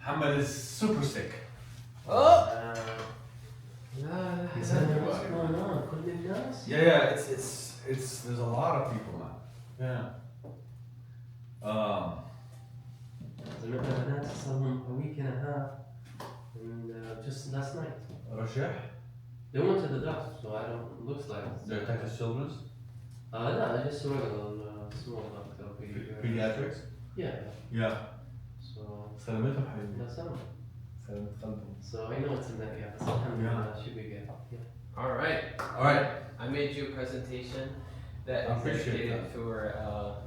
Muhammad is super sick. Oh! What's going on? كل الناس? Yeah, it's there's a lot of people now. Yeah. زمان بنات صار لهم a week and a half, and just last night Rashah, they went to the doctor, so I don't. Looks like the Texas Children's لا, I just regular small doctor. pediatrics. Yeah. Yeah. So سلامتهم حبيبي. that's all. سلامة قلبهم. So I know it's in that yeah. So alhamdulillah, should be good. Yeah. Alright. Alright. I made you a presentation that I is appreciate dedicated that. for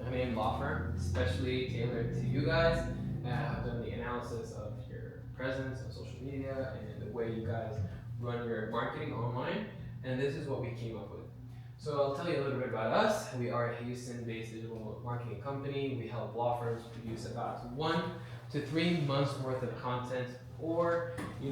a main law firm, especially tailored to you guys. I've done the analysis of your presence on social media and the way you guys run your marketing online, and this is what we came up with. So I'll tell you a little bit about us. We are a Houston-based digital marketing company. We help law firms produce about 1 to 3 months worth of content, or a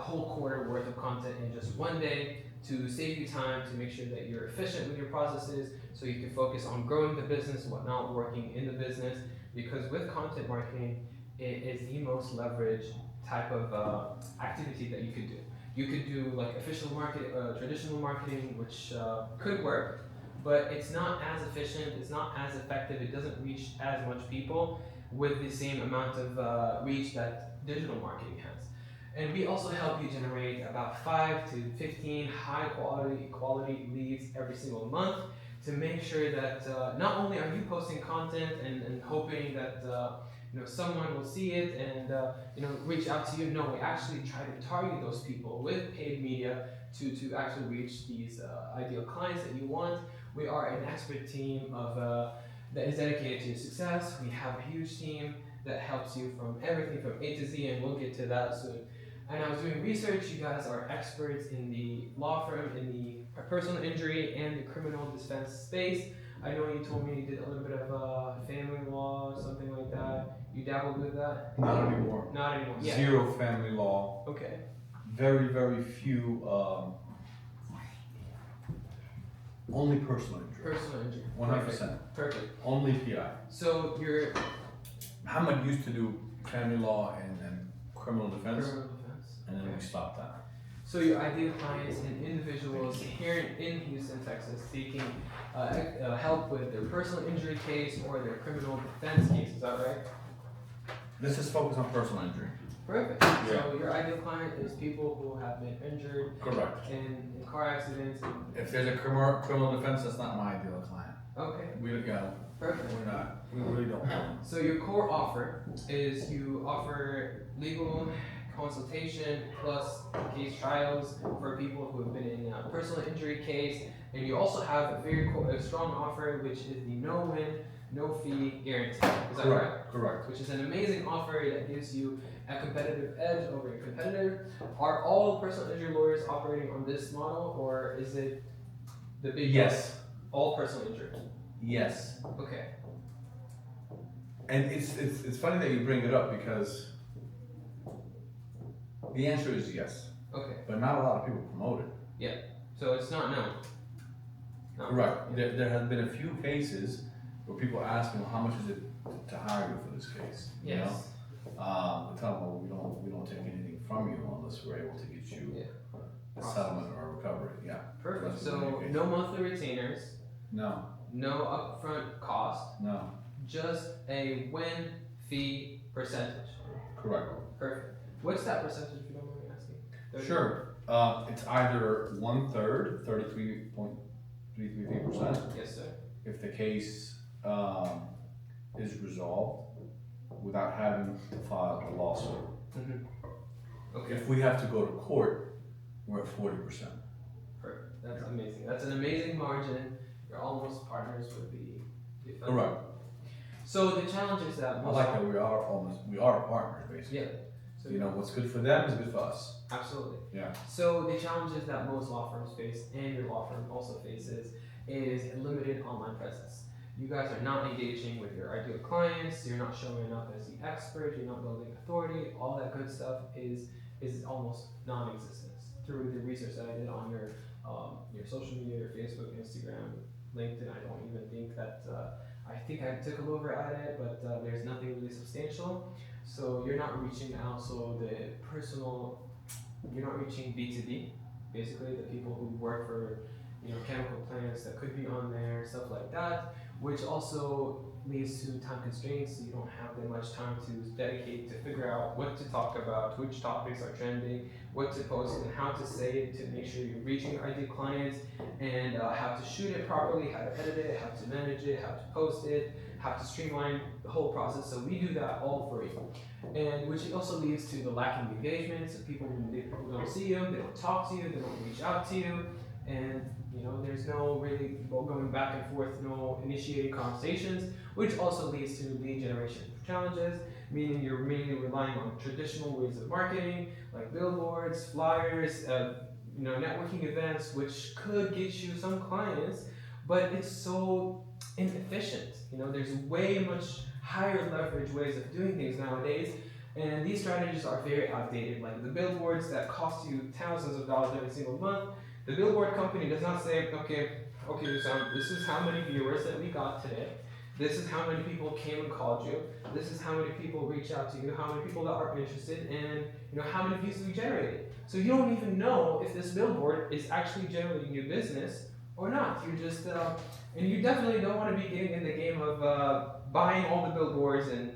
whole quarter worth of content in just one day, to save you time, to make sure that you're efficient with your processes, so you can focus on growing the business, not working in the business. Because with content marketing, it is the most leveraged type of activity that you could do. You could do like official market, traditional marketing, which could work, but it's not as efficient, it's not as effective, it doesn't reach as much people with the same amount of reach that digital marketing has. And we also help you generate about 5 to 15 high quality leads every single month, to make sure that not only are you posting content and hoping that someone will see it and reach out to you. No, we actually try to target those people with paid media to actually reach these ideal clients that you want. We are an expert team that is dedicated to your success. We have a huge team that helps you from everything from A to Z, and we'll get to that soon. And I was doing research. You guys are experts in the law firm, in the personal injury and the criminal defense space. I know you told me you did a little bit of family law, something like that. You dabbled with that? Not anymore. Not anymore. Yeah. Zero family law. Okay. Very, very few. Only personal injury. Personal injury. 100%. Perfect. Only PI. So you're Muhammad used to do family law and criminal defense, criminal defense. and then we stopped that. So your ideal clients and individuals here in Houston, Texas, seeking help with their personal injury case or their criminal defense case. Is that right? This is focused on personal injury. Perfect. Yeah. So your ideal client is people who have been injured Correct. in car accidents. If there's a criminal defense, that's not my ideal client. Okay. Perfect. We're not. We really don't. So your core offer is you offer legal consultation plus case trials for people who have been in a personal injury case, and you also have a strong offer, which is the no-win, no-fee guarantee. Is that right? Correct. Which is an amazing offer that gives you a competitive edge over your competitor. Are all personal injury lawyers operating on this model, or is it the big? Yes. All personal injury. Yes. Okay. And it's funny that you bring it up, because the answer is yes, Okay. but not a lot of people promote it. So it's not known. No. Correct. There have been a few cases where people ask me, well, how much is it to hire you for this case? Yes. You know? We tell them, well, we don't take anything from you unless we're able to get you a settlement or a recovery. Yeah. Perfect. That's So the no monthly retainers, No. no upfront cost, No. just a win fee percentage. Correct. Perfect. What's that percentage, if you don't mind me asking? 30? Sure. It's either 1/3, 33.333%, Yes, sir. if the case is resolved without having to file a lawsuit. Okay. If we have to go to court, we're at 40%. Perfect. That's amazing. That's an amazing margin. You're almost partners with the defense. Correct. So the challenge is that I most like that we are partners, basically. Yeah. So What's good for them is good for us. absolutely. Yeah. So the challenges that most law firms face, and your law firm also faces, is a limited online presence. You guys are not engaging with your ideal clients. You're not showing up as the expert. You're not building authority. All that good stuff is almost non-existent. Through the research that I did on your social media, your Facebook, Instagram, LinkedIn, I don't even think that I think I took a little bit at it, but there's nothing really substantial. So you're not reaching also the personal, you're not reaching B2B, basically the people who work for, chemical plants that could be on there, stuff like that, which also leads to time constraints, so you don't have that much time to dedicate to figure out what to talk about, which topics are trending, what to post, and how to say it to make sure you're reaching your ideal clients, and how to shoot it properly, how to edit it, how to manage it, how to post it, how to streamline the whole process. So we do that all for you, and which also leads to the lacking engagement. So people don't see you, they don't talk to you, they don't reach out to you, and there's no really going back and forth, no initiating conversations, which also leads to lead generation challenges, meaning you're mainly relying on traditional ways of marketing, like billboards, flyers, networking events, which could get you some clients, but it's so inefficient. There's way much higher leverage ways of doing things nowadays, and these strategies are very outdated. Like the billboards that cost you thousands of dollars every single month, the billboard company does not say, okay, so this is how many viewers that we got today. This is how many people came and called you. This is how many people reached out to you, how many people that are interested, and how many views we generated. So you don't even know if this billboard is actually generating new business or not. You just, and you definitely don't want to be getting in the game of buying all the billboards and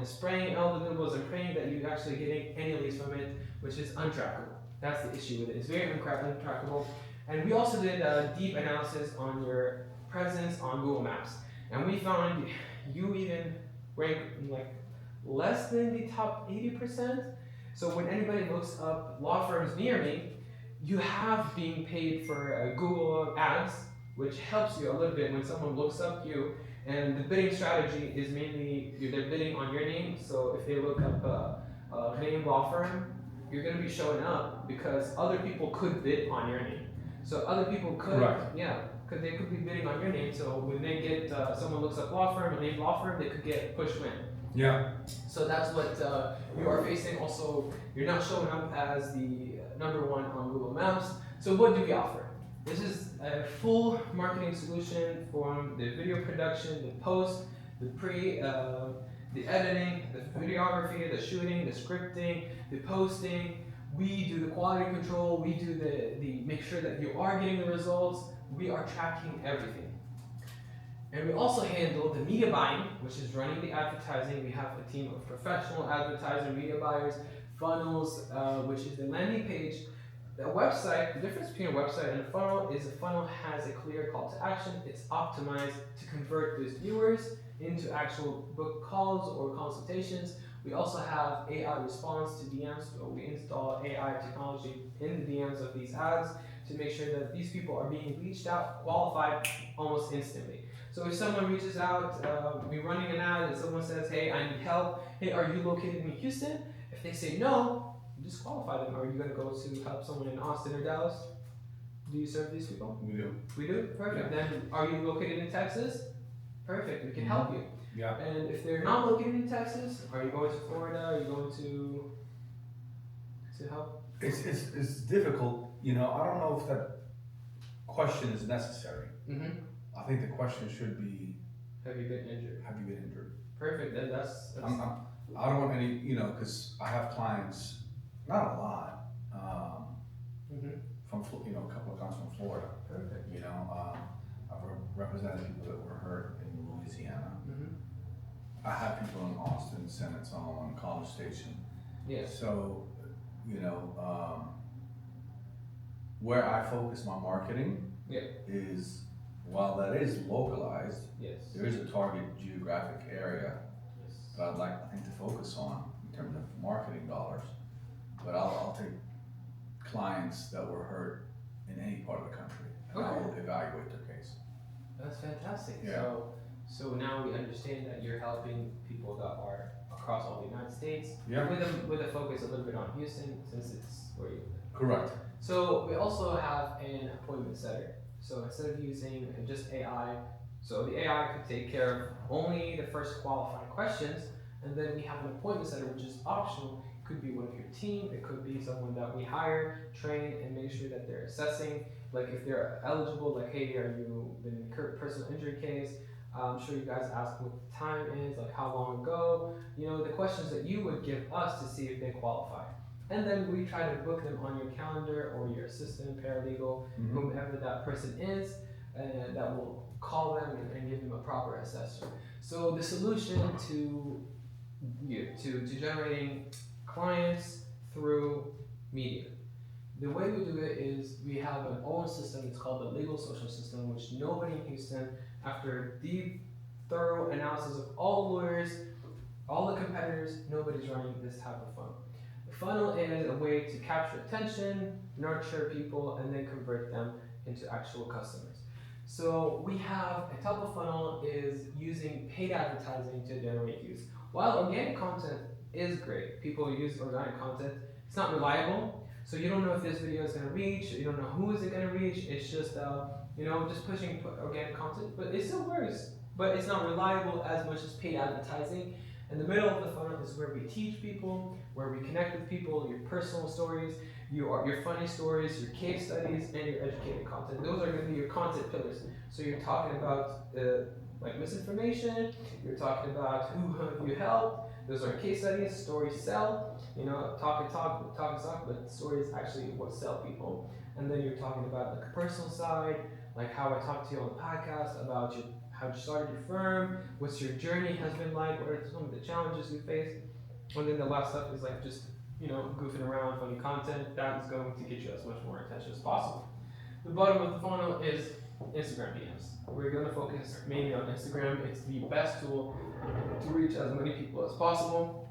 spraying all the billboards and praying that you're actually getting any leads from it, which is untrackable. That's the issue with it. It's very untrackable. And we also did a deep analysis on your presence on Google Maps. And we found you even rank like less than the top 80%. So when anybody looks up law firms near me, you have being paid for Google ads, which helps you a little bit when someone looks up you. And the bidding strategy is mainly they're bidding on your name. So if they look up a name law firm, you're going to be showing up because other people could bid on your name. So other people could, because they could be bidding on your name. So when they get someone looks up law firm, a name law firm, they could get push win. Yeah. So that's what you are facing. Also, you're not showing up as the number one on Google Maps. So what do we offer? This is a full marketing solution from the video production, the post, the the editing, the videography, the shooting, the scripting, the posting. We do the quality control. We do the make sure that you are getting the results. We are tracking everything. And we also handle the media buying, which is running the advertising. We have a team of professional advertiser, media buyers, funnels, which is the landing page. The website, the difference between a website and a funnel is a funnel has a clear call to action. It's optimized to convert those viewers into actual book calls or consultations. We also have AI response to DMs, so we install AI technology in the DMs of these ads to make sure that these people are being reached out, qualified almost instantly. So if someone reaches out, we're running an ad and someone says, hey, I need help. Hey, are you located in Houston? If they say no, you disqualify them. Are you going to go to help someone in Austin or Dallas? Do you serve these people? We do. We do? Perfect. Yeah. Then are you located in Texas? Perfect. We can help you. Yeah. And if they're not located in Texas, are you going to Florida? Are you going to help? It's difficult. I don't know if that question is necessary. Mm-hmm. I think the question should be, Have you been injured? have you been injured? Perfect. Then that's I don't want any, because I have clients, not a lot, from, a couple of clients from Florida. perfect. I've represented people that were hurt in Louisiana. Mm-hmm. I have people in Austin, San Antonio, and College Station. Yes. So, where I focus my marketing is, while that is localized, Yes. there is a target geographic area Yes. that I'd like, I think, to focus on in terms of marketing dollars. But I'll take clients that were hurt in any part of the country, and I will evaluate their case. That's fantastic. Yeah. So now we understand that you're helping people that are across all the United States. Yeah. With a focus a little bit on Houston, since it's where you live. Correct. So we also have an appointment setter. So instead of using just AI, so the AI could take care of only the first qualifying questions, and then we have an appointment setter, which is optional. It could be one of your team, it could be someone that we hire, train, and make sure that they're assessing, like if they're eligible, like, hey, are you been in a personal injury case? I'm sure you guys ask what the time is, like how long ago, the questions that you would give us to see if they qualify. And then we try to book them on your calendar or your assistant, paralegal, whomever that person is, that will call them and give them a proper assessment. So the solution to generating clients through media. The way we do it is we have an own system. It's called the Legal Social System, which nobody in Houston, after deep, thorough analysis of all lawyers, all the competitors, nobody's running this type of funnel. The funnel is a way to capture attention, nurture people, and then convert them into actual customers. So we have a top of funnel is using paid advertising to generate views. While organic content is great, people use organic content, it's not reliable. So you don't know if this video is going to reach, you don't know who is it going to reach. It's just, just pushing organic content, but it still works. But it's not reliable as much as paid advertising. In the middle of the funnel is where we teach people, where we connect with people, your personal stories, your funny stories, your case studies, and your educated content. Those are going to be your content pillars. So you're talking about like misinformation, you're talking about who have you helped. Those are case studies, stories sell. Talk and talk, but stories actually what sell people. And then you're talking about like a personal side, like how I talked to you on the podcast about how you started your firm, what's your journey has been like, what are some of the challenges you faced. And then the last stuff is like just goofing around, funny content. That is going to get you as much more attention as possible. The bottom of the funnel is Instagram DMs. We're going to focus mainly on Instagram. It's the best tool to reach as many people as possible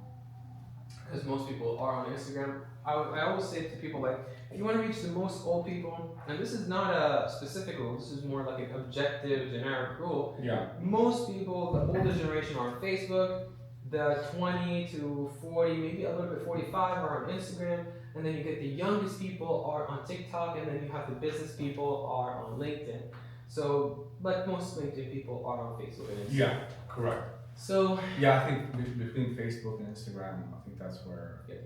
because most people are on Instagram. I always say to people, like, if you want to reach the most old people, and this is not a specific rule, this is more like an objective, generic rule. Yeah. Most people, the older generation, are on Facebook. The 20 to 40, maybe a little bit 45 are on Instagram, and then you get the youngest people are on TikTok, and then you have the business people are on LinkedIn. So, but most LinkedIn people are on Facebook and Instagram. Yeah, correct. So yeah, I think between Facebook and Instagram, I think that's where. Yeah.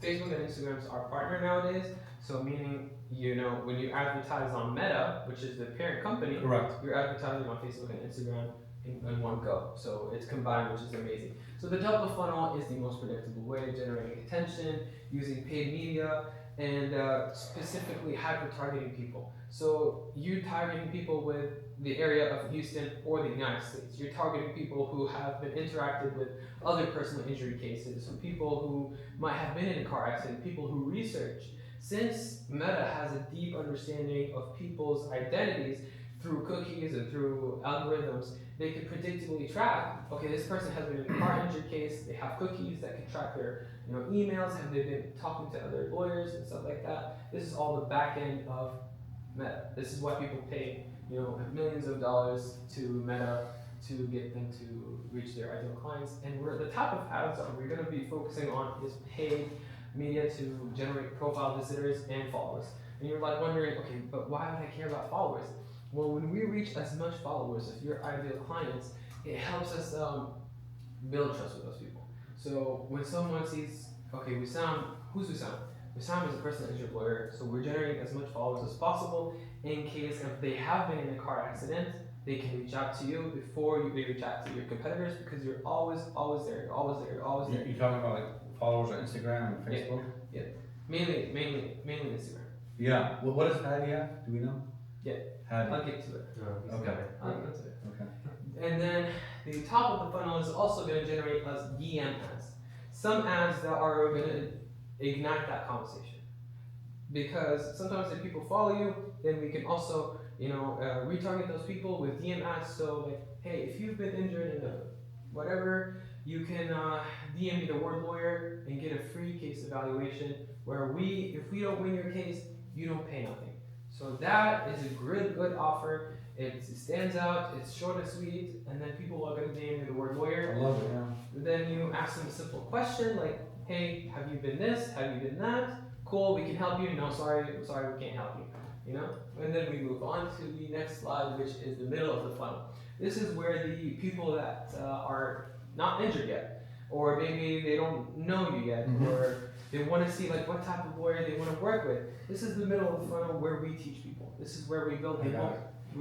Facebook and Instagram is our partner nowadays. So meaning, when you advertise on Meta, which is the parent company, Correct. You're advertising on Facebook and Instagram in one go. So it's combined, which is amazing. So the top of funnel is the most predictable way of generating attention using paid media and specifically hyper-targeting people. So you're targeting people with the area of Houston or the United States. You're targeting people who have been interacted with other personal injury cases, people who might have been in a car accident, people who research. Since Meta has a deep understanding of people's identities through cookies and through algorithms, they can predictably track, okay, this person has been in a car injury case, they have cookies that can track their emails, have they been talking to other lawyers and stuff like that. This is all the back end of Meta. This is why people pay millions of dollars to Meta to get them to reach their ideal clients. And the type of ads that we're going to be focusing on is paid media to generate profile visitors and followers. And you're like wondering, okay, but why would I care about followers? Well, when we reach as much followers of your ideal clients, it helps us build trust with those people. So when someone sees, okay, Wissam, who's Wissam? Wissam is a personal injury lawyer, so we're generating as much followers as possible in case if they have been in a car accident, they can reach out to you before they reach out to your competitors because you're always there, you're always there. You're talking about like followers on Instagram and Facebook? Yeah. Mainly Instagram. Yeah. Well, what does Hadi have? Do we know? Yeah. Hadi. I'll get to it. Okay. I'll get to it. Okay. And then the top of the funnel is also going to generate us DM ads. Some ads that are going to ignite that conversation. Because sometimes if people follow you, then we can also, retarget those people with DM ads. So like, hey, if you've been injured in whatever, you can DM me the word lawyer and get a free case evaluation where if we don't win your case, you don't pay nothing. So that is a good offer. It stands out, it's short and sweet, and then people are going to DM you the word lawyer. I love it, yeah. Then you ask them a simple question like, hey, have you been this? Have you been that? Cool, we can help you. No, sorry, we can't help you. And then we move on to the next slide, which is the middle of the funnel. This is where the people that are not injured yet, or maybe they don't know you yet, or they want to see like what type of lawyer they want to work with. This is the middle of the funnel where we teach people. This is where we build the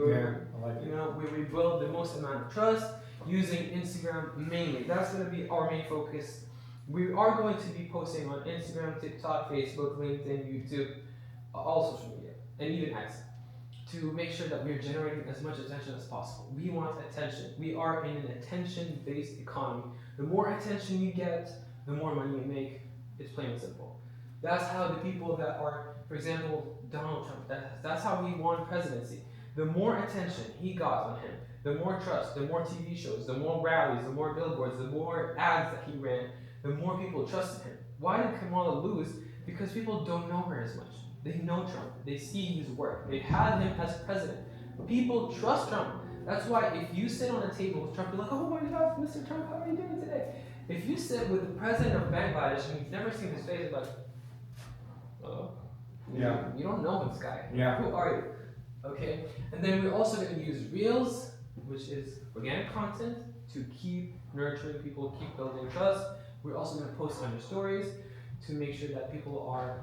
I like You know, we build the most amount of trust using Instagram mainly. That's going to be our main focus. We are going to be posting on Instagram, TikTok, Facebook, LinkedIn, YouTube, all social media, and even X, to make sure that we're generating as much attention as possible. We want attention. We are in an attention-based economy. The more attention you get, the more money you make. It's plain and simple. That's how the people that are, for example, Donald Trump, that's how he won presidency. The more attention he got on him, the more trust, the more TV shows, the more rallies, the more billboards, the more ads that he ran, the more people trusted him. Why did Kamala lose? Because people don't know her as much. They know Trump. They see his work. They had him as president. People trust Trump. That's why if you sit on a table with Trump, you're like, oh my God, Mr. Trump, how are you doing today? If you sit with the president of Bangladesh and you've never seen his face, you're like, oh, Yeah. you don't know this guy. Yeah. Who are you? Okay. And then we're also going to use Reels, which is organic content, to keep nurturing people, keep building trust. We're also going to post on your stories to make sure that people are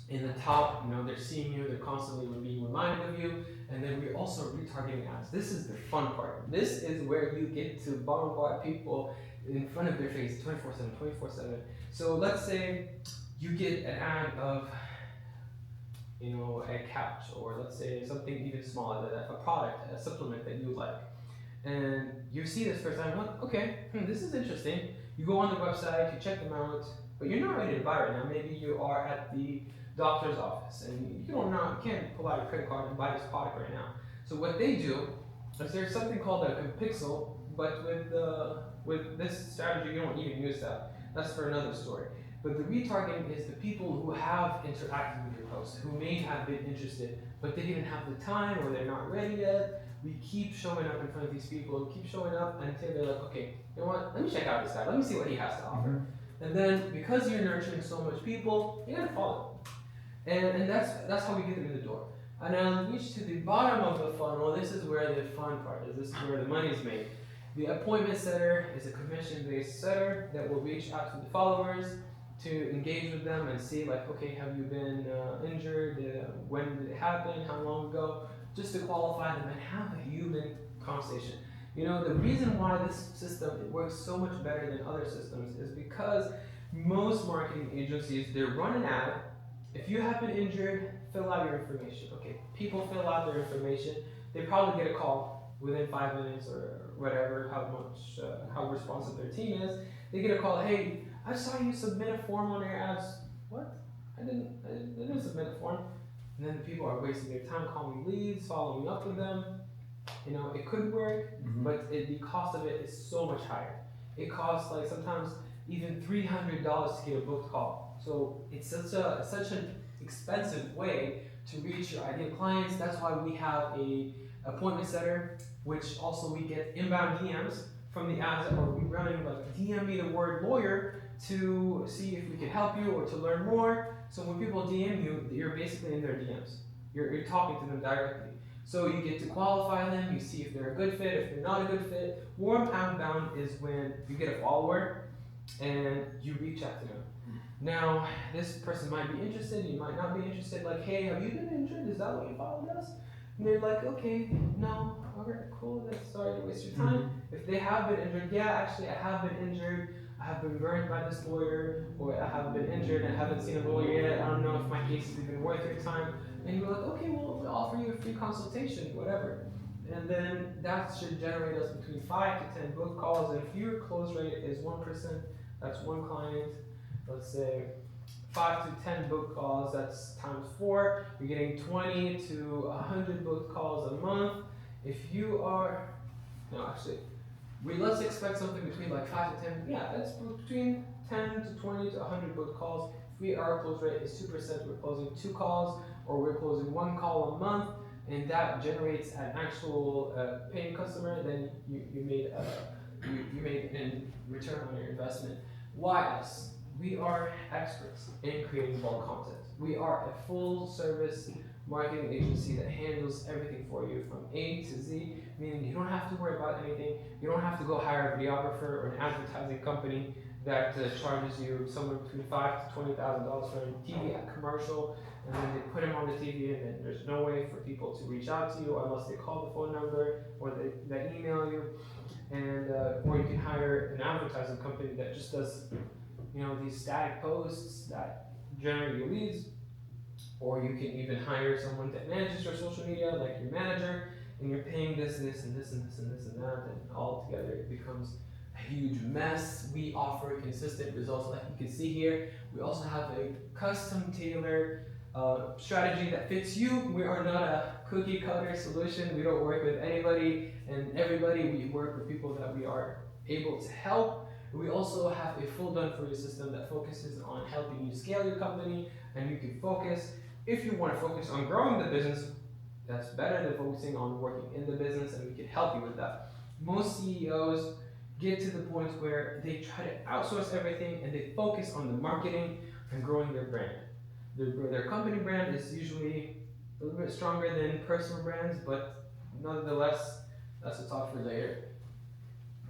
in the top, you know, they're seeing you, they're constantly being reminded of you, and then we're also retargeting ads. This is the fun part. This is where you get to bombard people in front of their face 24/7, 24/7. So let's say you get an ad of, you know, a couch, or let's say something even smaller, a product, a supplement that you like. And you see this first time, like, okay, this is interesting. You go on the website, you check them out, but you're not ready to buy right now. Maybe you are at the doctor's office and you can't pull out your credit card and buy this product right now. So what they do is there's something called a pixel, but with this strategy you don't even use that. That's for another story. But the retargeting is the people who have interacted with your post, who may have been interested, but they didn't have the time or they're not ready yet. We keep showing up in front of these people, keep showing up until they're like, okay, you know what, let me check out this guy, let me see what he has to offer. And then because you're nurturing so much people, you're gonna follow. And that's how we get them in the door. And then reach to the bottom of the funnel, this is where the fun part is, this is where the money's made. The appointment setter is a commission-based setter that will reach out to the followers to engage with them and see like, okay, have you been injured? When did it happen? How long ago? Just to qualify them and have a human conversation. You know, the reason why this system works so much better than other systems is because most marketing agencies, they run an ad. If you have been injured, fill out your information. Okay, people fill out their information. They probably get a call within 5 minutes or whatever, how responsive their team is. They get a call, hey, I saw you submit a form on your ads. What? I didn't submit a form. And then the people are wasting their time calling leads, following up with them. You know, it could work, but the cost of it is so much higher. It costs like sometimes even $300 to get a booked call. So it's such an expensive way to reach your ideal clients. That's why we have a appointment setter, which also we get inbound DMs from the ads that we're running, like DM me the word lawyer to see if we can help you or to learn more. So when people DM you, you're basically in their DMs. You're talking to them directly. So you get to qualify them, you see if they're a good fit, if they're not a good fit. Warm outbound is when you get a follower and you reach out to them. Now, this person might be interested, you might not be interested, like, hey, have you been injured? Is that what you followed us? And they're like, okay, no, okay, cool, then sorry to waste your time. If they have been injured, yeah, actually I have been injured, I have been burned by this lawyer, or I have been injured and haven't seen a lawyer yet, I don't know if my case is even worth your time. And you're like, okay, well, we'll offer you a free consultation, whatever. And then that should generate us between 5 to 10 book calls, and if your close rate is 1%, that's one client. Let's say 5 to 10 book calls, that's times 4. You're getting 20 to 100 book calls a month. If you are, no, actually, let's expect something between like 5 to 10. Yeah, that's between 10 to 20 to 100 book calls. If our close rate is 2%, we're closing 2 calls, or we're closing 1 call a month, and that generates an actual paying customer. Then you made an return on your investment. Why us? We are experts in creating bulk content. We are a full service marketing agency that handles everything for you from A to Z, meaning you don't have to worry about anything. You don't have to go hire a videographer or an advertising company. that charges you somewhere between $5,000 to $20,000 for a TV commercial, and then they put them on the TV, and then there's no way for people to reach out to you unless they call the phone number or they email you, and or you can hire an advertising company that just does, these static posts that generate your leads, or you can even hire someone that manages your social media, like your manager, and you're paying this, and this, and this, and that, and all together it becomes a huge mess. We offer consistent results like you can see here. We also have a custom tailored strategy that fits you. We are not a cookie cutter solution. We don't work with anybody and everybody. We work with people that we are able to help. We also have a full done for you system that focuses on helping you scale your company, and you can focus. If you want to focus on growing the business, that's better than focusing on working in the business, and we can help you with that. Most CEOs get to the point where they try to outsource everything and they focus on the marketing and growing their brand. Their company brand is usually a little bit stronger than personal brands, but nonetheless, that's a talk for later.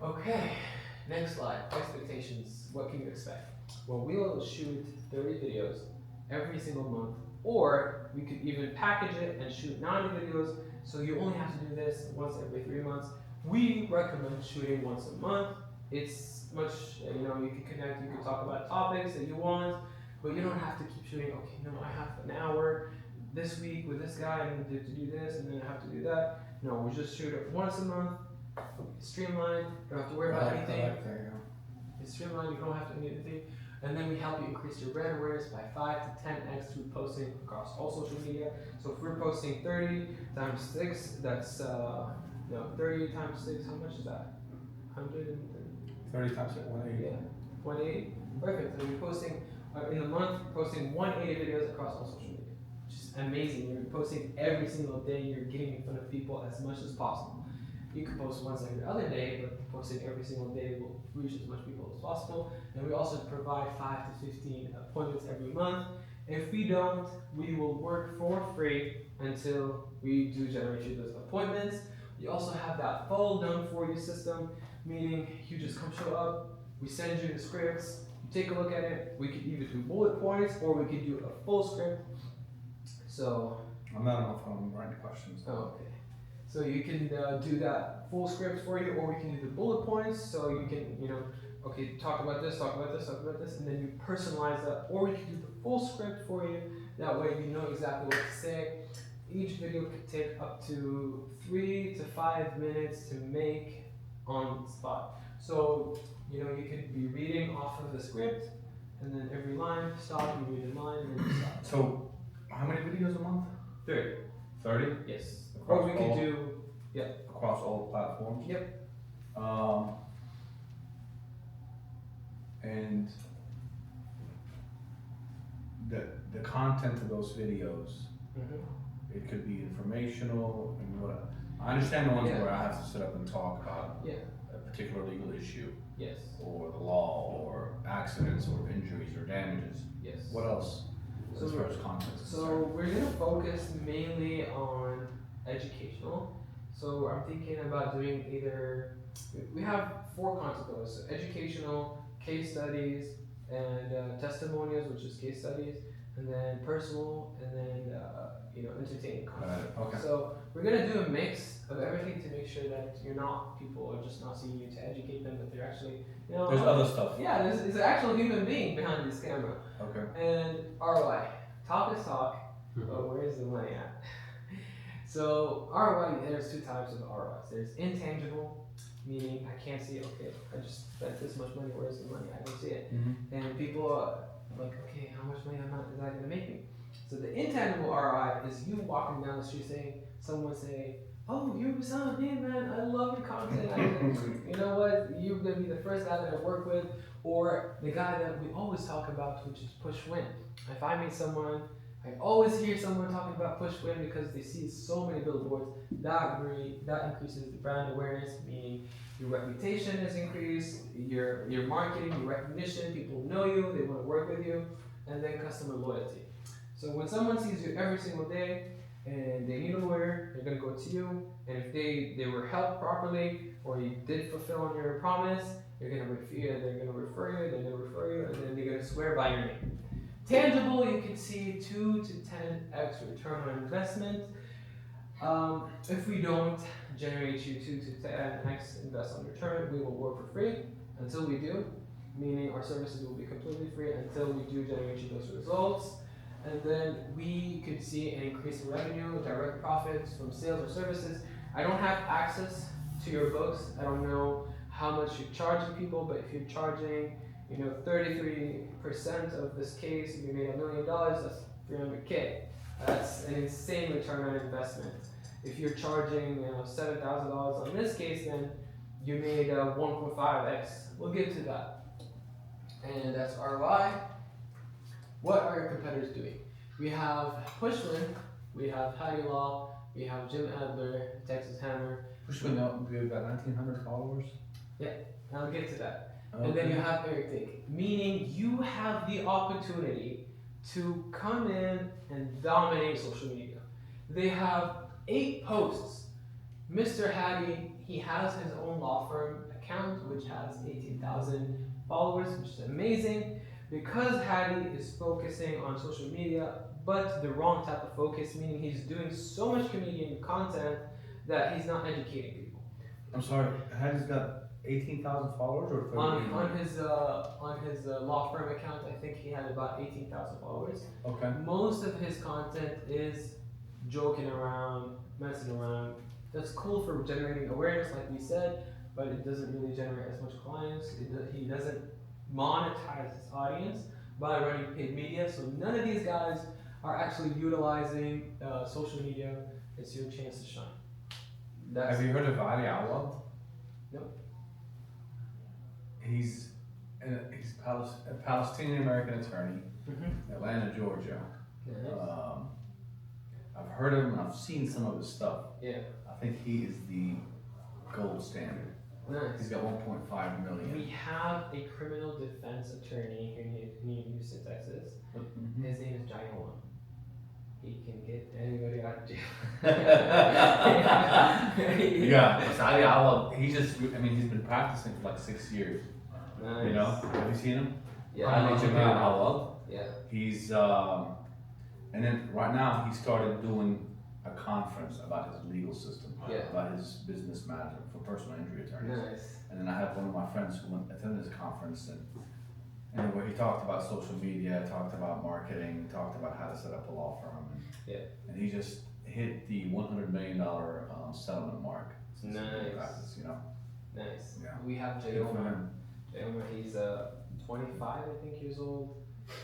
Okay, next slide. Expectations. What can you expect? Well, we will shoot 30 videos every single month, or we could even package it and shoot 90 videos, so you only have to do this once every 3 months. We recommend shooting once a month. It's much, you can connect, you can talk about topics that you want, but you don't have to keep shooting, okay, no, I have an hour this week with this guy, I need to do this, and then I have to do that. No, we just shoot it once a month, streamlined, you don't have to worry about anything. It's streamlined, you don't have to do anything. And then we help you increase your brand awareness by 5 to 10x through posting across all social media. So if we're posting 30 times 6, that's 30 times 6, how much is that? 130? 30 times 180. Yeah, 180. Perfect. So we're posting in a month, posting 180 videos across all social media, which is amazing. You're posting every single day. You're getting in front of people as much as possible. You can post once every other day, but posting every single day will reach as much people as possible. And we also provide 5 to 15 appointments every month. If we don't, we will work for free until we do generate you those appointments. You also have that full done for you system, meaning you just come show up, we send you the scripts, you take a look at it. We could either do bullet points or we could do a full script. So I'm not on the phone writing questions. Oh, okay. So you can do that full script for you, or we can do the bullet points. So you can, okay, talk about this, and then you personalize that. Or we can do the full script for you. That way you know exactly what to say. Each video could take up to 3 to 5 minutes to make on the spot. So, you could be reading off of the script, and then every line, stop, you read a line, and then you stop. So, how many videos a month? 30. 30? Yes. Across Or we could all- do, Across all platforms? Yep. And the content of those videos, it could be informational and what. I understand the ones Yeah. where I have to sit up and talk about Yeah. a particular legal issue, Yes. or the law, or accidents, or injuries, or damages. Yes. What else So as far as content is So concerned? we're gonna focus mainly on educational. So I'm thinking about doing either, we have 4 content pillars: so educational, case studies, and testimonials, which is case studies, and then personal, and then entertaining content. Okay. So we're gonna do a mix of everything to make sure that people are just not seeing you to educate them, but they're actually, There's other stuff. yeah, there's an actual human being behind this camera. Okay. And ROI. Talk is talk, but where's the money at? So ROI, there's 2 types of ROIs. There's intangible, meaning I can't see, okay, I just spent this much money, where's the money? I don't see it. And people are like, okay, how much money is that gonna make me? So the intangible ROI is you walking down the street someone say, oh, you're Wissam, hey man, I love your content. You know what, you're gonna be the first guy that I work with. Or the guy that we always talk about, which is push win. If I meet someone, I always hear someone talking about push win because they see so many billboards. That increases the brand awareness, meaning your reputation is increased, your marketing, your recognition, people know you, they want to work with you, and then customer loyalty. So when someone sees you every single day and they need a lawyer, they're gonna go to you, and if they were helped properly or you did fulfill on your promise, They're gonna refer you, and then they're gonna swear by your name. Tangible, you can see 2 to 10x return on investment. If we don't generate you 2 to 10x invest on return, we will work for free until we do, meaning our services will be completely free until we do generate you those results. And then we could see an increase in revenue, direct profits from sales or services. I don't have access to your books. I don't know how much you're charging people, but if you're charging, 33% of this case, if you made $1 million, that's $300K. That's an insane return on investment. If you're charging, $7,000 on this case, then you made 1.5x. We'll get to that. And that's ROI. What are your competitors doing? We have Pushman, we have Hattie Law, we have Jim Adler, Texas Hammer. Pushman, we've got 1,900 followers. I'll get to that. Okay. And then you have Eric Dick, meaning you have the opportunity to come in and dominate social media. They have 8 posts. Mr. Hattie, he has his own law firm account, which has 18,000 followers, which is amazing. Because Hattie is focusing on social media, but the wrong type of focus, meaning he's doing so much comedian content that he's not educating people. I'm sorry, Hattie's got 18,000 followers or 30,000? On his law firm account, I think he had about 18,000 followers. Okay. Most of his content is joking around, messing around. That's cool for generating awareness, like we said, but it doesn't really generate as much clients. He doesn't monetize his audience by running paid media. So none of these guys are actually utilizing social media. It's your chance to shine. Have you heard of Ali Awad? No. He's a Palestinian American attorney, Atlanta, Georgia. Nice. I've heard of him and I've seen some of his stuff. Yeah. I think he is the gold standard. Nice. He's got 1.5 million. We have a criminal defense attorney here in Houston, Texas. Mhm. His name is Jayon. He can get anybody out of jail. Yeah, so Ali Awad, he's been practicing for like 6 years. Nice. You know, have you seen him? Yeah. Ali Jamal Awad. Yeah. He's and then right now he started doing a conference about his legal system, Yeah. about his business management for personal injury attorneys. Nice. And then I have one of my friends who attended this conference, and where he talked about social media, talked about marketing, talked about how to set up a law firm, and he just hit the $100 million settlement mark. since he's been in Nice. practice, Nice. Yeah. We have Good for Jayon. him. Jayon, he's 25, I think, years old.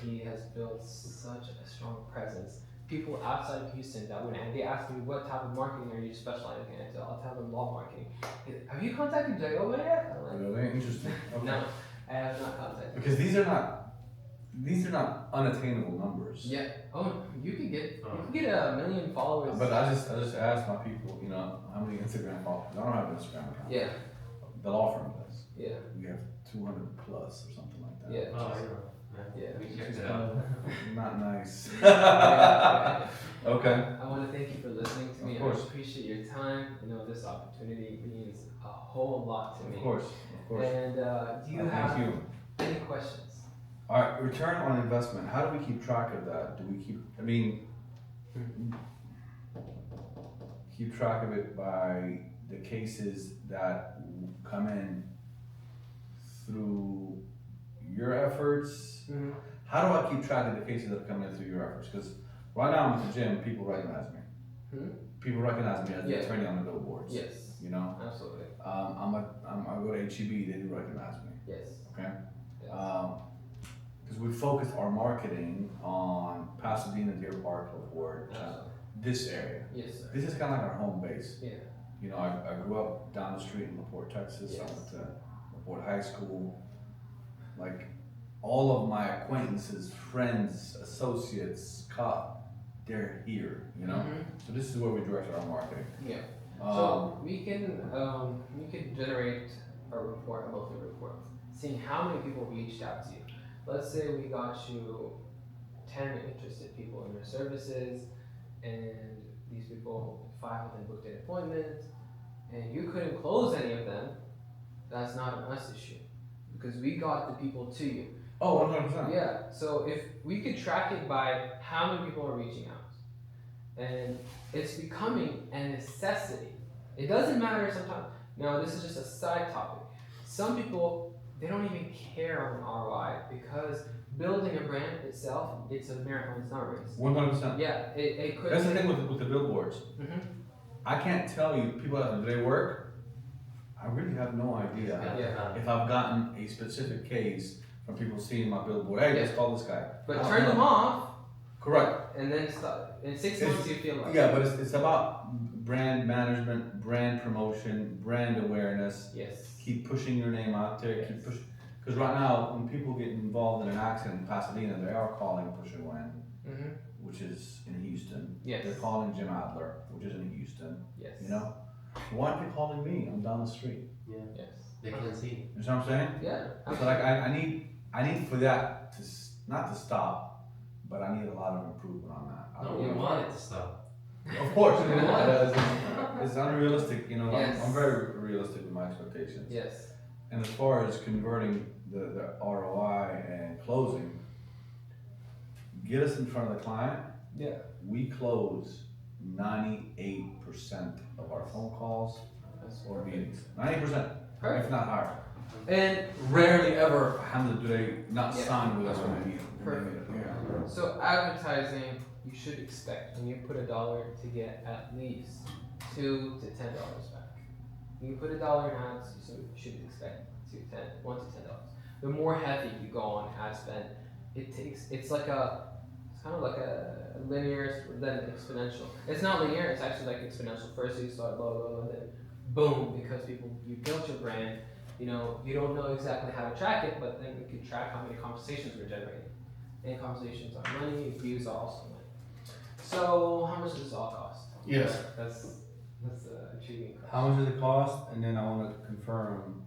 He has built such a strong presence. People outside of Houston that when they ask me what type of marketing are you specializing in, I'll tell them law marketing. Have you contacted Jayon yet? I'm like, Really interesting. Okay. no, I have not contacted. Because these are not unattainable numbers. Yeah. Oh, you could get 1 million followers. But I just ask my people, how many Instagram followers? I don't have an Instagram account. Yeah. The law firm does. Yeah. We have 200 plus or something like that. Yeah. Oh, I know. Yeah. We Which checked is it kind out. of not nice. Yeah. Okay. I want to thank you for listening to me. Of course. I appreciate your time. This opportunity means a whole lot to me. Of course. And do you Thank have you. any questions? All right, return on investment. How do we keep track of that? Keep track of it by the cases that come in through your efforts. Mm-hmm. How do I keep track of the cases that come in through your efforts? Because right now I'm at the gym, people recognize me. Hmm? People recognize me as the Yeah. attorney on the billboards. Yes. Absolutely. I go to HEB, they do recognize me. Yes. Okay. Yes. Because we focused our marketing on Pasadena, Deer Park, LaPorte, Absolutely. this area. Yes, sir. This is kind of like our home base. Yeah. I grew up down the street in LaPorte, Texas. I Yes. went to LaPorte High School. Like, all of my acquaintances, friends, associates, they're here, Mhm. So this is where we direct our marketing. Yeah. Um, So we can generate a report, a monthly report, seeing how many people reached out to you. Let's say we got you 10 interested people in your services, and these people, 5 of them booked an appointment, and you couldn't close any of them. That's not an us issue. because we got the people to you. Oh, 100%. Yeah, so if we could track it by how many people are reaching out, and it's becoming a necessity. It doesn't matter sometimes. Now, this is just a side topic. Some people, they don't even care on ROI because building a brand itself, it's a marathon, it's not a race. 100%. Yeah, it could. That's the thing with the billboards. Mhm. I can't tell you, people ask me, do they work? I really have no idea if I've gotten a specific case from people seeing my billboard. Hey, let's call this guy. But turn them off. Correct. And then stop. In 6 months, you feel like. Yeah, but it's about brand management, brand promotion, brand awareness. Yes. Keep pushing your name out there. Yes. Keep pushing. Because right now, when people get involved in an accident in Pasadena, they are calling Pusher Wayne, which is in Houston. Yes. They're calling Jim Adler, which is in Houston. Yes. You know? Why aren't they calling me? I'm down the street. Yeah. Yes. They can see. You know what I'm saying? Yeah. So like I need for that to not to stop, but I need a lot of improvement on that. I No, don't we know. want it to stop. Of course, you know, it's unrealistic. You know, Yes. I'm very realistic with my expectations. Yes. And as far as converting the ROI and closing, get us in front of the client. Yeah. We close 98% of our phone calls That's or meetings. 90%, Perfect. if not higher. And Rarely ever do they not Yeah. sign with us when they meet. Perfect. Yeah. so advertising, you should expect when you put $1 to get at least $2 to $10 back. When you put $1 in ads, you should expect $1 to $10. The more heavy you go on ad spend, it's kind of like a linear then exponential. It's not linear, it's actually like exponential. First you start low and then boom, because you built your brand. You know, you don't know exactly how to track it, but then you can track how many conversations we're generating. And conversations are money, views are also money. So how much does this all cost? Yes. That's a intriguing question. How much does it cost? And then I want to confirm,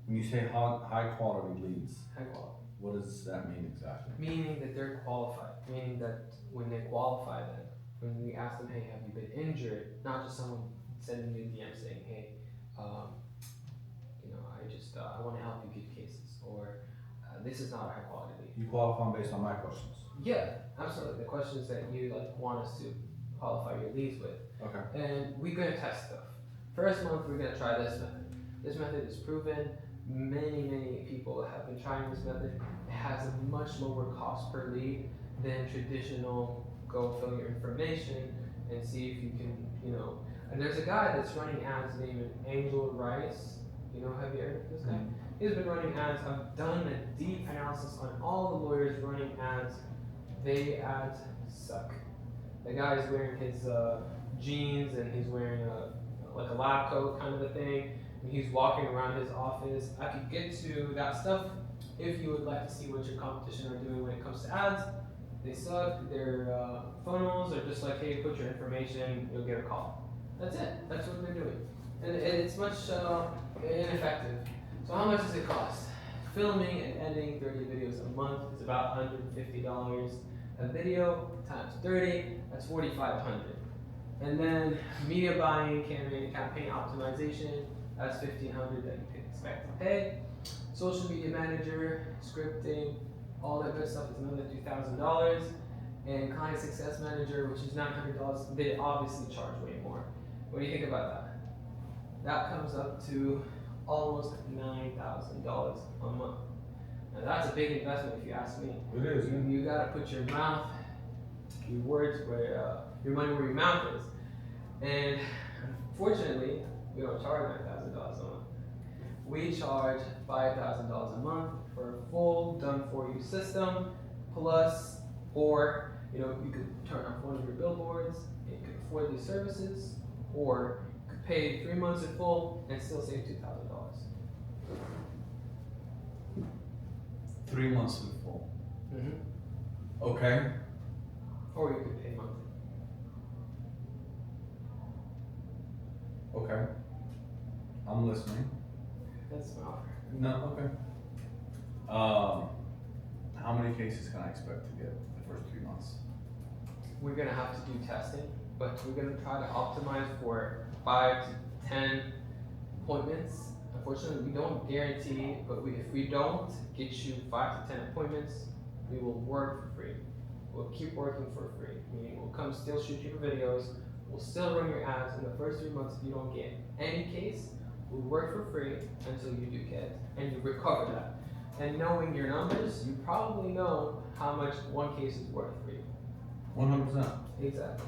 when you say high quality leads, High quality. what does that mean exactly? Meaning that they're qualified. Meaning that when they qualify then, when we ask them, hey, have you been injured? Not just someone sending you a DM saying, hey, I want to help you get cases, or this is not a high quality lead. You qualify them based on my questions. Yeah, absolutely. The questions that you want us to qualify your leads with. Okay. And we're gonna test stuff. First month we're gonna try this method. This method is proven. Many people have been trying this method. It has a much lower cost per lead than traditional go fill your information and see if you can, and there's a guy that's running ads named Angel Rice. Have you heard of this guy? He's been running ads. I've done a deep analysis on all the lawyers running ads. They ads suck. The guy is wearing his jeans and he's wearing like a lab coat kind of a thing. And he's walking around his office. I could get to that stuff if you would like to see what your competition are doing when it comes to ads. They suck. Their funnels are just like, hey, put your information, you'll get a call. That's it. That's what they're doing. And it's much ineffective. So how much does it cost? Filming and editing 30 videos a month is about $150 a video times 30. That's $4,500. And then media buying, campaign optimization, that's $1,500 that you can expect to pay. Social media manager, scripting, all that good stuff is another $2,000. And client success manager, which is $900, they obviously charge way more. What do you think about that? That comes up to almost $9,000 a month. Now that's a big investment if you ask me. It is. You gotta put your words where your money where your mouth is. And unfortunately, we don't charge $9,000 a month. We charge $5,000 a month for a full done-for-you system, plus, or you could turn on one of your billboards, and you could afford these services, or you could pay 3 months in full and still save $2,000. 3 months in full. Mm-hmm. Okay. Or you could pay monthly. Okay. I'm listening. That's my offer. No, okay. How many cases can I expect to get the first 3 months? We're gonna have to do testing, but we're gonna try to optimize for 5 to 10 appointments Unfortunately, we don't guarantee, but if we don't get you 5 to 10 appointments, we will work for free. We'll keep working for free, meaning we'll come still shoot your videos, we'll still run your ads. In the first 3 months, if you don't get any case, we'll work for free until you do get, and you recover that. And knowing your numbers, you probably know how much one case is worth for you. 100%. Exactly.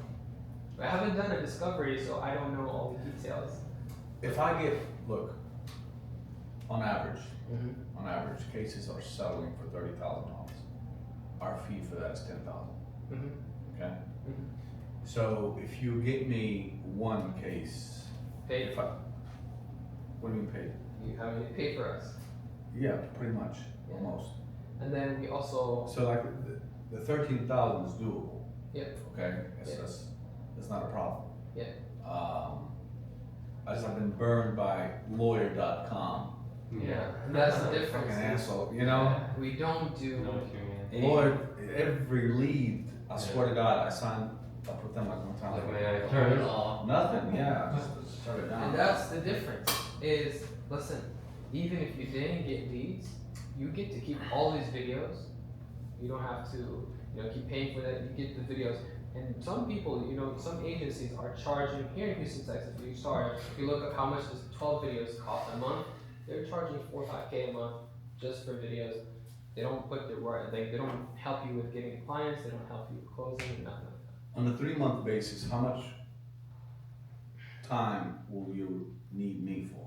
But I haven't done a discovery, so I don't know all the details. If I get, look, on average, cases are settling for $30,000. Our fee for that is $10,000. Okay. So if you get me one case, Paid. What do you mean paid? You have to pay for us. Yeah, pretty much, Yeah. almost. And then we also. So like the 13,000 is doable. Yep. Okay, Yeah. that's not a problem. Yeah. I just have been burned by lawyer.com. Yeah, and that's the difference. Fucking asshole, you know? We don't do. No, if you're Lawyer, every lead, I swear to God, I signed up with them like one time. like when I turn it off. Nothing, yeah, just shut it down. And that's the difference. Is listen, even if you didn't get leads, you get to keep all these videos. You don't have to, keep paying for that. You get the videos. And some people, some agencies are charging here in Houston, Texas. If you look up how much does 12 videos cost a month, they're charging $4 or $5K a month just for videos. They don't put the right, they don't help you with getting clients. They don't help you with closing, nothing like that. On a 3-month basis, how much time will you need me for?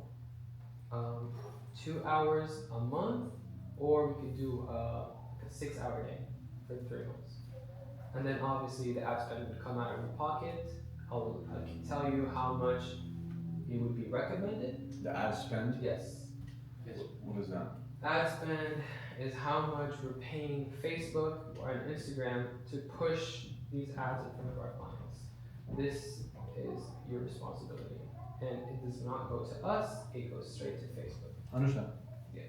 2 hours a month, or we could do a 6-hour day for 3 months. And then obviously the ad spend would come out of your pocket. I can tell you how much it would be recommended. The ad spend? Yes. What is that? Ad spend is how much we're paying Facebook or Instagram to push these ads in front of our clients. This is your responsibility. And it does not go to us, it goes straight to Facebook. Understand. Yeah.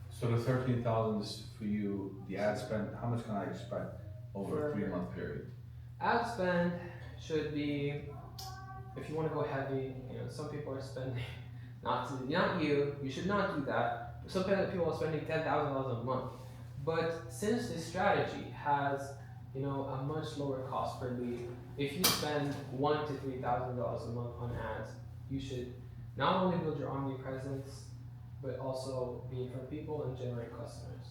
So the 13,000 is for you, the ad spend, how much can I expect over a 3-month period? Ad spend should be, if you want to go heavy, some people are spending, not you should not do that. Some people are spending $10,000 a month. But since this strategy has, a much lower cost per lead, if you spend $1,000 to $3,000 a month on ads, you should not only build your omnipresence, but also be in front of people and generate customers.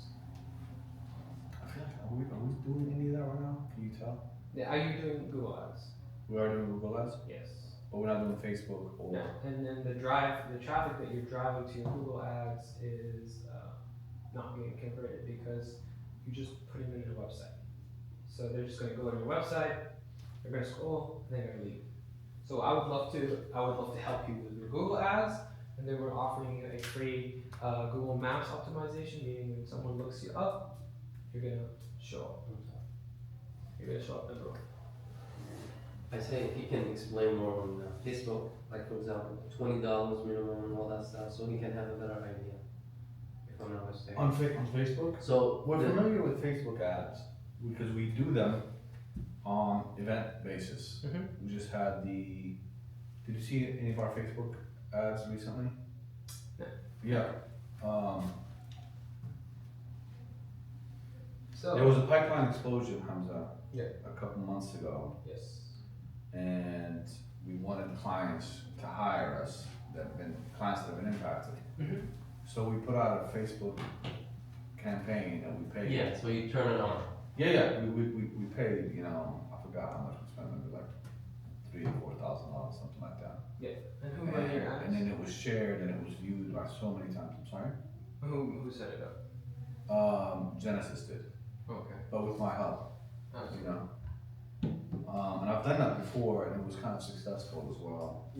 I feel like, are we doing any of that right now? Can you tell? Yeah, are you doing Google Ads? We are doing Google Ads, Yes. but we're not doing Facebook or. No, and then the traffic that you're driving to your Google Ads is not getting converted because you just put them in your website. So they're just going to go to your website, they're going to scroll, and they're going to leave. So I would love to help you with your Google Ads, and then we're offering you a free Google Maps optimization, meaning when someone looks you up, you're going to show up. You're going to show up in the room. I say if you can explain more on Facebook, like for example, $20 minimum and all that stuff, so we can have a better idea. If I'm not mistaken. On Facebook? So We're familiar with Facebook ads because we do them on event basis. Mhm. We just had did you see any of our Facebook ads recently? No. Yeah. So There was a pipeline explosion, Hamza. Yeah. A couple months ago, yes. and we wanted clients to hire us clients that have been impacted. Mhm. So we put out a Facebook campaign and we paid. yeah, so you turn it on. Yeah, we paid, I forgot how much we spent, maybe like $3,000 or $4,000, something like that. And who ran your ads? And then it was shared and it was viewed by so many times, I'm sorry? Who set it up? Genesis did, Okay. but with my help, Okay. And I've done that before and it was kind of successful as well.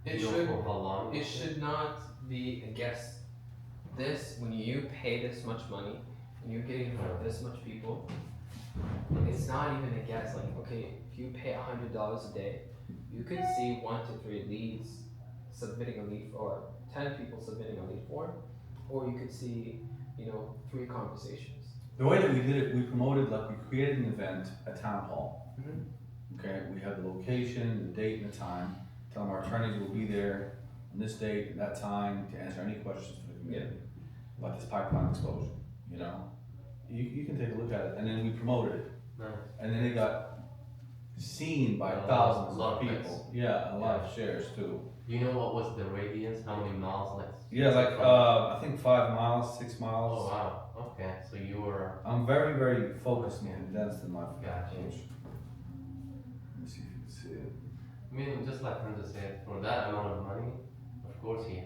It You know should. for how long? It should not be a guess. When you pay this much money and you're getting in front of this much people, it's not even a guess. Like, okay, if you pay $100 a day, you could see 1 to 3 leads submitting a lead or 10 people submitting a lead form, or you could see, 3 conversations. The way that we did it, we promoted, like we created an event at Town Hall. Mhm. Okay, we had the location, the date and the time, tell them our attorneys will be there on this date, and that time, to answer any questions for the community about this pipeline explosion, you know? You can take a look at it, and then we promoted it, Nice. and then it got seen by A lot thousands of of clicks. people. Yeah, a lot of shares too. You know what was the radius? How many miles? Like. Yeah, like, from- I think 5 miles, 6 Oh miles. wow. Okay, so you were. I'm very, very focused and condensed in my Gotcha. approach. Let me see if you can see it. I mean, just like Hunter said, for that amount of money, of course you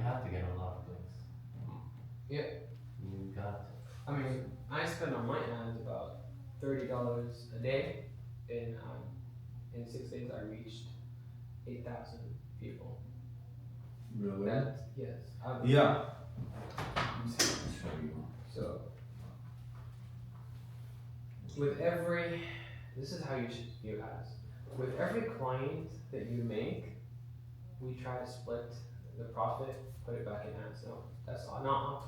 have to get a lot of clicks. Yeah. You got to. I mean, I spend on my ads about $30 a day, and in 6 days I reached 8,000 people. Really? That's yes. Yeah. Let me see if I can show you. So with every, this is how you should view ads. With every client that you make, we try to split the profit, put it back in ads. No, that's not optimal.